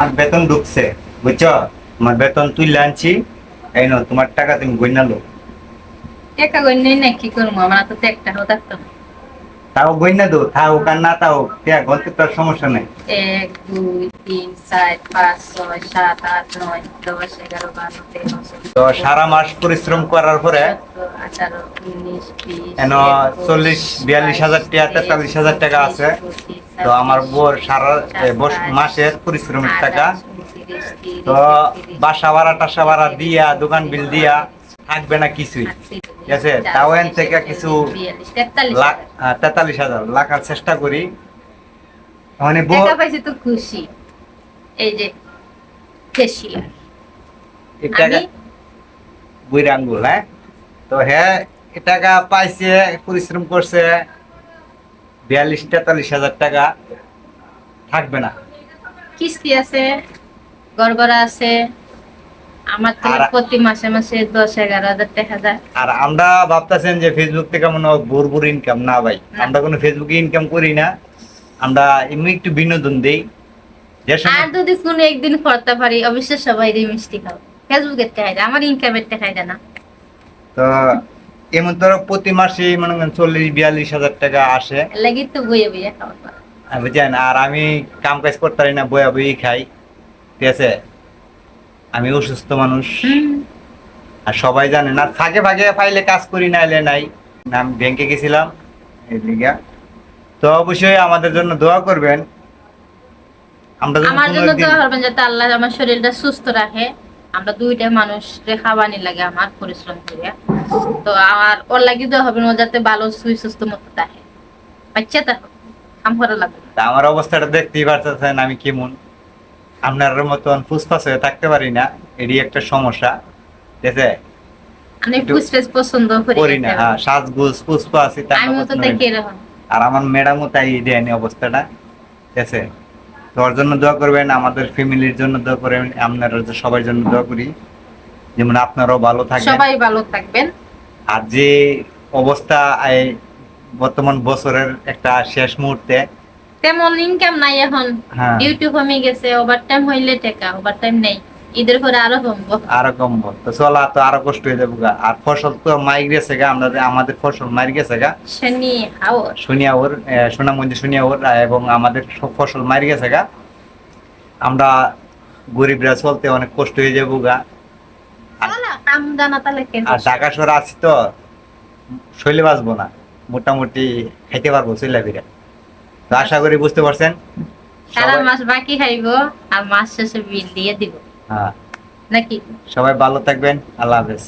আমার বেতন ঢুকছে, বুঝছো? আমার বেতন তুই আনছি, এই নাও তোমার টাকা, তুমি গইনা লো। টাকা গণ্যই নাই, কি করবো? আমার তো একটা হতো থাকতো না। তাও গইনা দো, থাও কার না তাও টিয়া গলতে তোর সমস্যা নাই। 1 2 3 4 5 6 7 8 9 10 11 12 13 তো 14 সারা মাস পরিশ্রম করার পরে 17 18 19 20 এন 40-42 হাজার টাকা 43 হাজার টাকা আছে। তো আমার বোর সারা মাসের পরিশ্রমের টাকা, তো বাসা ভাড়া টাসা ভাড়া দিয়া দোকান বিল দিয়া থাকবে না কিছুই, ঠিক আছে? তাও এন থেকে কিছু 43 হাজার লাখার চেষ্টা করি মানে টাকা পাইছি তো খুশি। এই যে ফেসিয়াল এই টাকা আমি বুইরা আঙ্গুল, হ্যাঁ। তো হ্যাঁ, এ টাকা পাইছে, পরিশ্রম করছে, 42-43 হাজার টাকা থাকবে না। কিস্তি আছে, গড়বড়া আছে। আমার তো আর প্রতি মাসে মাসে 10-11 হাজার টাকা যায়। আর আমরা ভাবতেছেন যে ফেসবুক থেকে মনে হয় ভরপুর ইনকাম, না ভাই, না। আমরা কোনো ফেসবুকে ইনকাম করি না। আমরা এমনি একটু বিনোদন দেই, যে আর সময় যদি কোনো একদিন করতে পারি, অবশ্যই সবাই মিষ্টি খাও। ফেসবুকের টাকা আমার ইনকামের টাকা না। তো এমন তো প্রতি মাসে মনে করেন 40-42 হাজার টাকা আসে, লাগি তো বইয়ে বইয়ে খাওয়া। বুঝছেন? আর আমি কাম কাজ করতে পারি না, বয়া বই খাই, ঠিক আছে? আমি অসুস্থ মানুষ, হুম। আর সবাই জানে না, ফাঁকে ফাঁকে পাইলে কাজ করি, না এলে নাই। না, আমি ব্যাংকে গেছিলাম এই লিগা। তো অবশ্যই আমাদের জন্য দোয়া করবেন। আমরা যদি আমার কোনো জন্য একদিন দোয়া করবেন যাতে আল্লাহ আমার শরীরটা সুস্থ রাখে। আমরা দুইটা মানুষ খাবানি লাগে আমার পরিশ্রম করে। তো আমার ওর লাগি দোয়া হবে, ও যাতে ভালো সুস্থ মতো থাকে। বাচ্চা তা কাম করা লাগবে। তা আমার অবস্থাটা দেখতেই পারতেছেন আমি কেমন। আপনার মতন ফুসফাস হয়ে থাকতে পারি না, এরই একটা সমস্যা, ঠিক আছে? আমি একটু ফুসফুস পছন্দ করি করি না, না। হ্যাঁ, সাজগুজ ফুসফা আছি, তার আমিও তো পছন্দ তাই করি না। এরকম। আর আমার ম্যাডামও তাই দেয়নি অবস্থাটা, ঠিক আছে? তোর জন্য দোয়া করবেন, আমাদের ফ্যামিলির জন্য দোয়া করবেন, আপনারা সবার জন্য দোয়া করি, যেমন আপনারাও ভালো থাকবেন। সবাই ভালো থাকবেন। আর যে অবস্থা এই বর্তমান বছরের একটা শেষ মুহূর্তে, তেমন ইনকাম নাই এখন। হ্যাঁ, ডিউটি কমে গেছে, ওভারটাইম হইলে টাকা, ওভারটাইম নেই। ঈদের পরে আরো কমবো। আরো কমবো, তো চলা তো আরো কষ্ট হয়ে যাবো গা। আর ফসল তো মাই গেছে গা, আমাদের ফসল মারি গেছে গা। শনি হাওর সুনিয়াউর, সোনামঞ্জি সুনিয়াউর, এবং আমাদের সব ফসল মারি গেছে গা। আমরা গরিবরা চলতে অনেক কষ্ট হয়ে যাবো গা। কাম জানা তাহলে কেন? আর ঢাকা শহরে আছি তো শৈলে বাঁচবো না, মোটামুটি খাইতে পারবো চইলা ফিরে। তো আশা করি বুঝতে পারছেন সারা সবাই। মাস বাকি খাইবো, আর মাস শেষে বিল দিয়ে দিব হ্যাঁ, নাকি? সবাই ভালো থাকবেন, আল্লাহ হাফেজ।